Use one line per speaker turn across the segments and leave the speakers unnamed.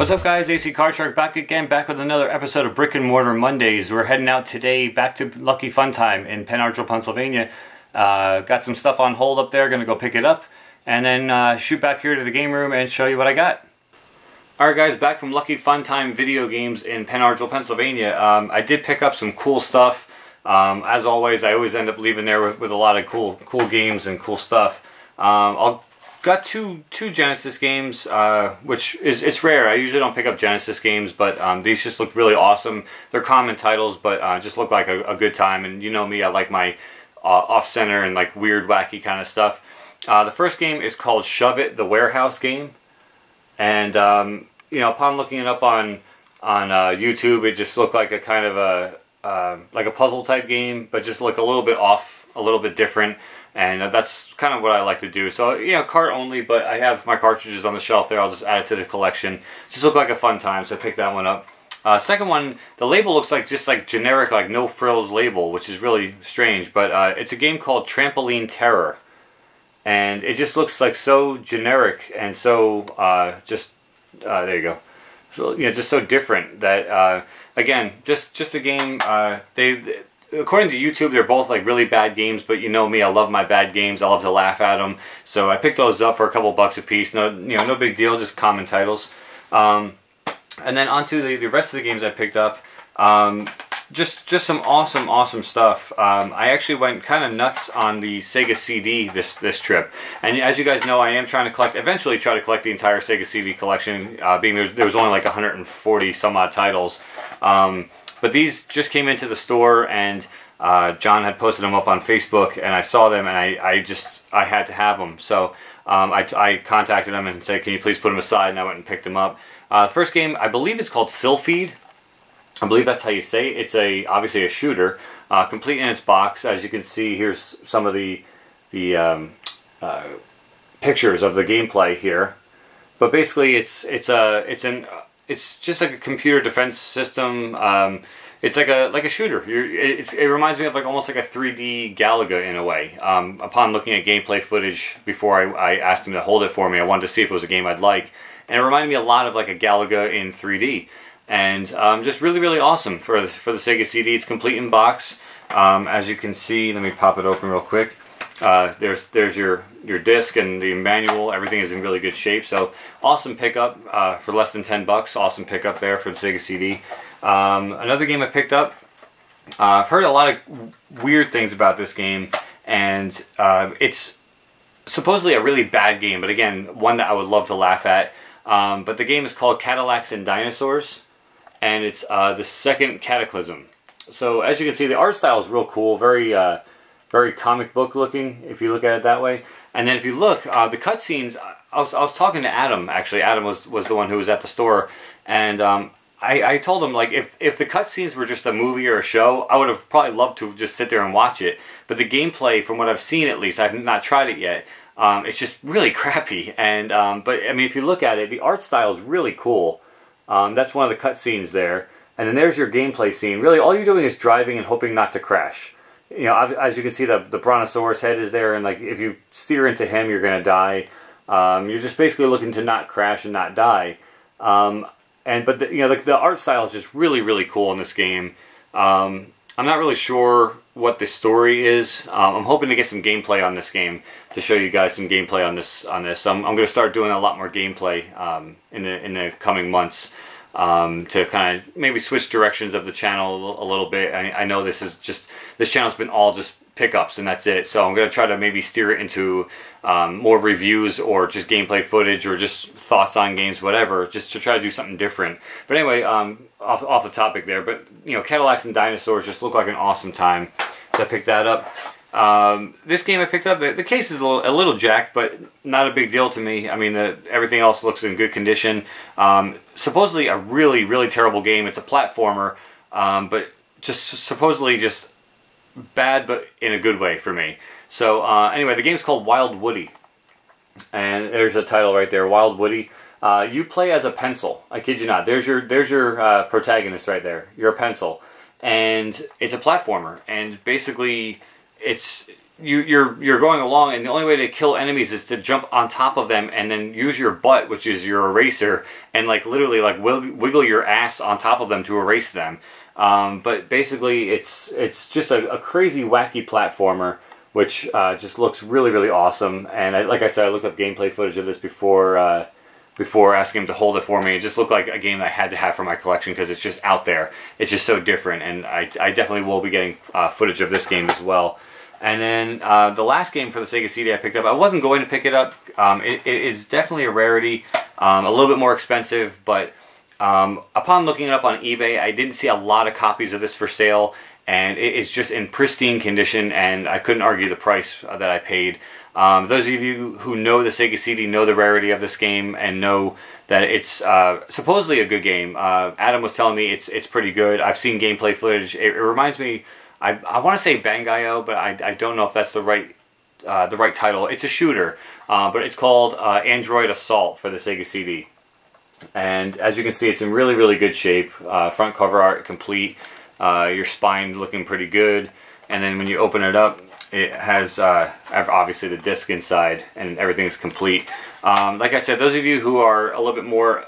What's up guys, ACCardShark back again, back with another episode of Brick and Mortar Mondays. We're heading out today back to Lucky Fun Time in Penn Argyl, Pennsylvania. Got some stuff on hold up there, gonna go pick it up, and then shoot back here to the game room and show you what I got. Alright guys, back from Lucky Fun Time Video Games in Penn Argyl, Pennsylvania. I did pick up some cool stuff. As always, I always end up leaving there with a lot of cool games and cool stuff. Got two Genesis games, which it's rare. I usually don't pick up Genesis games, but these just look really awesome. They're common titles, but just look like a good time. And you know me, I like my off-center and like weird, wacky kind of stuff. The first game is called Shove It, the Warehouse game. And you know, upon looking it up on YouTube, it just looked like a kind of a puzzle type game, but just looked a little bit off, a little bit different. And that's kind of what I like to do. So, you know, cart only, but I have my cartridges on the shelf there. I'll just add it to the collection. Just look like a fun time, so I picked that one up. Second one, the label looks like just like generic, like no frills label, which is really strange. But it's a game called Trampoline Terror. And it just looks like so generic and so there you go. So, you know, just so different that, again, just a game, according to YouTube, they're both like really bad games, but you know me, I love my bad games. I love to laugh at them. So I picked those up for a couple bucks a piece. No, you know, no big deal, just common titles. And then onto the rest of the games I picked up. Just some awesome stuff. I actually went kind of nuts on the Sega CD this trip. And as you guys know, I am trying to eventually try to collect the entire Sega CD collection, being there was only like 140 some odd titles. But these just came into the store, and John had posted them up on Facebook, and I saw them, and I had to have them. So I contacted him and said, can you please put them aside, and I went and picked them up. First game, I believe it's called Sill. I believe that's how you say it. It's obviously a shooter, complete in its box. As you can see, here's some of the pictures of the gameplay here. But basically, it's just like a computer defense system. It's like a shooter. It reminds me of like almost like a 3D Galaga in a way. Upon looking at gameplay footage before I asked him to hold it for me, I wanted to see if it was a game I'd like, and it reminded me a lot of like a Galaga in 3D. And just really awesome for the Sega CD. It's complete in box. As you can see, let me pop it open real quick. There's your disc and the manual. Everything is in really good shape. So awesome pickup for less than 10 bucks. Awesome pickup there for the Sega CD. Another game I picked up. I've heard a lot of weird things about this game, and it's supposedly a really bad game, but again, one that I would love to laugh at. But the game is called Cadillacs and Dinosaurs, and it's the second Cataclysm. So as you can see, the art style is real cool, very comic book looking, if you look at it that way. And then if you look, the cutscenes, I was talking to Adam, actually. Adam was the one who was at the store, and I told him, like, if the cutscenes were just a movie or a show, I would have probably loved to just sit there and watch it. But the gameplay, from what I've seen at least, I've not tried it yet, it's just really crappy. And but I mean, if you look at it, the art style is really cool. That's one of the cutscenes there. And then there's your gameplay scene. Really, all you're doing is driving and hoping not to crash. You know, as you can see, the Brontosaurus head is there, and like if you steer into him, you're gonna die. You're just basically looking to not crash and not die. But you know, the art style is just really cool in this game. I'm not really sure what the story is. I'm hoping to get some gameplay on this game to show you guys some gameplay on this. I'm going to start doing a lot more gameplay in the coming months to kind of maybe switch directions of the channel a little bit. I know this channel's been all just pickups and that's it, so I'm going to try to maybe steer it into more reviews or just gameplay footage or just thoughts on games, whatever, just to try to do something different. But anyway, off the topic there, but you know, Cadillacs and Dinosaurs just look like an awesome time, so I picked that up. This game I picked up, the case is a little jacked, but not a big deal to me. I mean, everything else looks in good condition. Supposedly a really terrible game. It's a platformer, but just supposedly just bad, but in a good way for me. So anyway, the game's called Wild Woody, and there's the title right there, Wild Woody. You play as a pencil. I kid you not. There's your protagonist right there. You're a pencil, and it's a platformer. And basically, it's you're going along, and the only way to kill enemies is to jump on top of them and then use your butt, which is your eraser, and like literally like wiggle your ass on top of them to erase them. But basically, it's just a crazy wacky platformer, which just looks really, really awesome. And like I said, I looked up gameplay footage of this before asking him to hold it for me. It just looked like a game I had to have for my collection because it's just out there. It's just so different, and I definitely will be getting footage of this game as well. And then the last game for the Sega CD I picked up, I wasn't going to pick it up. It is definitely a rarity, a little bit more expensive, but upon looking it up on eBay, I didn't see a lot of copies of this for sale, and it is just in pristine condition, and I couldn't argue the price that I paid. Those of you who know the Sega CD know the rarity of this game and know that it's supposedly a good game. Adam was telling me it's pretty good. I've seen gameplay footage. It reminds me, I want to say Bangai-O, but I don't know if that's the right title. It's a shooter, but it's called Android Assault for the Sega CD. And as you can see, it's in really, really good shape. Front cover art complete. Your spine looking pretty good. And then when you open it up, it has obviously the disc inside, and everything is complete. Like I said, those of you who are a little bit more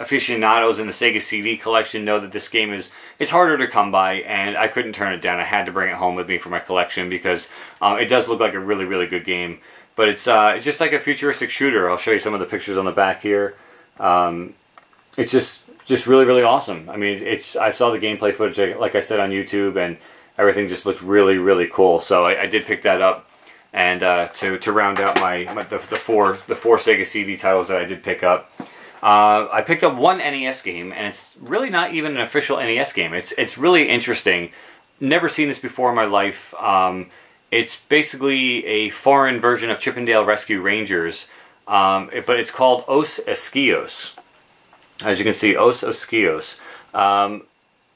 aficionados in the Sega CD collection know that this game it's harder to come by, and I couldn't turn it down. I had to bring it home with me for my collection because it does look like a really, really good game. But it's just like a futuristic shooter. I'll show you some of the pictures on the back here. It's just really, really awesome. I mean, I saw the gameplay footage, like I said, on YouTube, and everything just looked really, really cool. So I did pick that up, and to round out the four Sega CD titles that I did pick up, I picked up one NES game, and it's really not even an official NES game. It's really interesting. Never seen this before in my life. It's basically a foreign version of Chip 'n Dale Rescue Rangers, but it's called OSS Kyos. As you can see, OSS Kyos.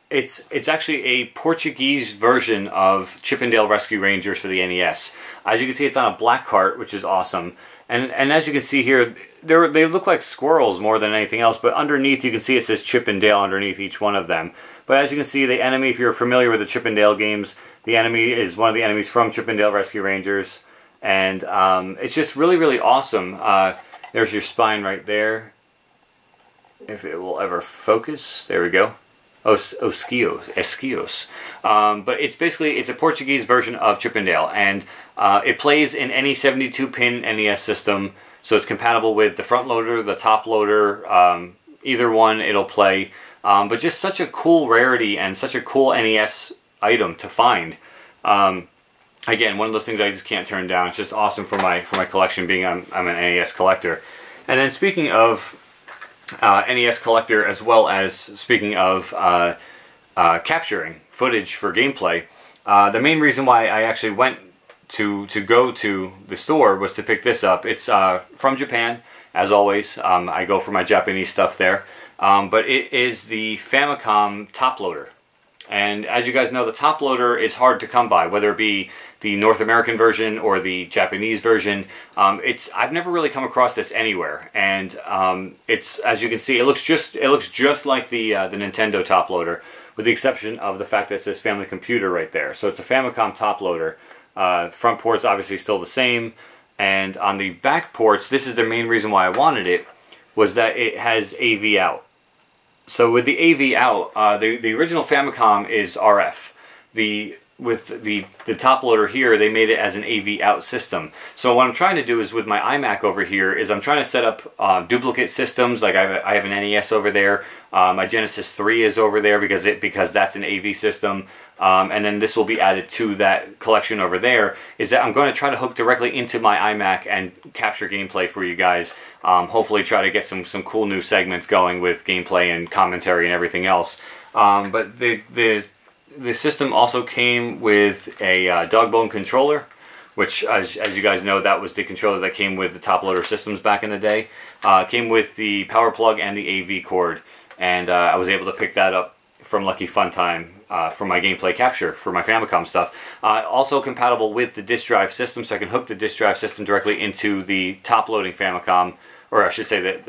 It's actually a Portuguese version of Chip 'n Dale Rescue Rangers for the NES. As you can see, it's on a black cart, which is awesome. And as you can see here, they look like squirrels more than anything else, but underneath you can see it says Chip 'n Dale underneath each one of them. But as you can see, the enemy, if you're familiar with the Chip 'n Dale games, the enemy is one of the enemies from Chip 'n Dale Rescue Rangers. And it's just really, really awesome. There's your spine right there. If it will ever focus. There we go. Esquios. But it's a Portuguese version of Chip 'n Dale, and it plays in any 72-pin NES system, so it's compatible with the front loader, the top loader, either one it'll play. But just such a cool rarity and such a cool NES item to find. Again, one of those things I just can't turn down. It's just awesome for my collection, being I'm an NES collector. And then speaking of NES collector, as well as speaking of capturing footage for gameplay, the main reason why I actually went to go to the store was to pick this up. It's from Japan, as always. I go for my Japanese stuff there, but it is the Famicom Toploader. And as you guys know, the Toploader is hard to come by, whether it be the North American version or the Japanese version. I've never really come across this anywhere, and it's, as you can see, it looks just like the Nintendo Toploader, with the exception of the fact that it says Family Computer right there. So it's a Famicom Toploader. Front port's obviously still the same, and on the back ports, this is the main reason why I wanted it, was that it has AV out. So with the AV out, the original Famicom is RF. With the Toploader here, they made it as an AV out system. So what I'm trying to do is, with my iMac over here, is I'm trying to set up duplicate systems. Like I have an NES over there. My Genesis 3 is over there because that's an AV system. And then this will be added to that collection over there. Is that I'm going to try to hook directly into my iMac and capture gameplay for you guys. Hopefully try to get some cool new segments going with gameplay and commentary and everything else. But the system also came with a Dogbone controller, which, as you guys know, that was the controller that came with the Toploader systems back in the day. Came with the power plug and the AV cord, and I was able to pick that up from Lucky Fun Time for my gameplay capture for my Famicom stuff. Also compatible with the disk drive system, so I can hook the disk drive system directly into the top-loading Famicom, or I should say that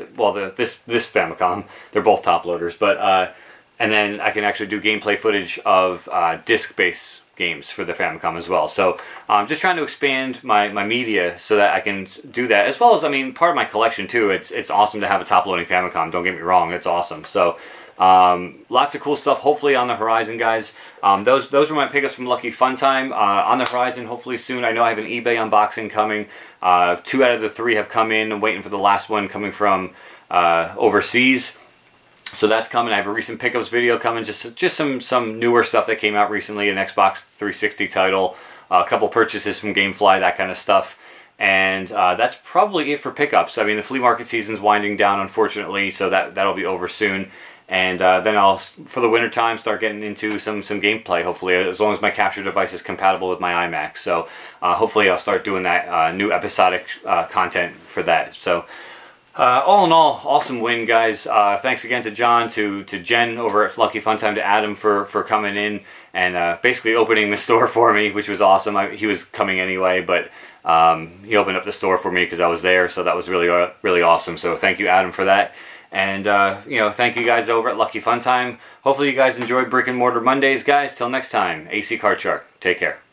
this Famicom. They're both top loaders, but and then I can actually do gameplay footage of disc-based games for the Famicom as well. So I'm just trying to expand my media so that I can do that, as well as, I mean, part of my collection too. It's awesome to have a top-loading Famicom, don't get me wrong, it's awesome. So lots of cool stuff hopefully on the horizon, guys. Those were my pickups from Lucky Fun Time. On the horizon hopefully soon. I know I have an eBay unboxing coming. 2 out of the 3 have come in. I'm waiting for the last one coming from overseas. So that's coming. I have a recent pickups video coming, just some newer stuff that came out recently, an Xbox 360 title, a couple purchases from Gamefly, that kind of stuff. And that's probably it for pickups. I mean, the flea market season's winding down, unfortunately, so that'll be over soon. And then I'll, for the winter time, start getting into some gameplay, hopefully, as long as my capture device is compatible with my iMac. So hopefully I'll start doing that new episodic content for that. So all in all, awesome win, guys. Thanks again to John, to Jen over at Lucky Fun Time, to Adam for coming in and basically opening the store for me, which was awesome. He was coming anyway, but he opened up the store for me because I was there, so that was really awesome. So thank you, Adam, for that. And, you know, thank you guys over at Lucky Fun Time. Hopefully you guys enjoyed Brick and Mortar Mondays, guys. Till next time, ACCardShark. Take care.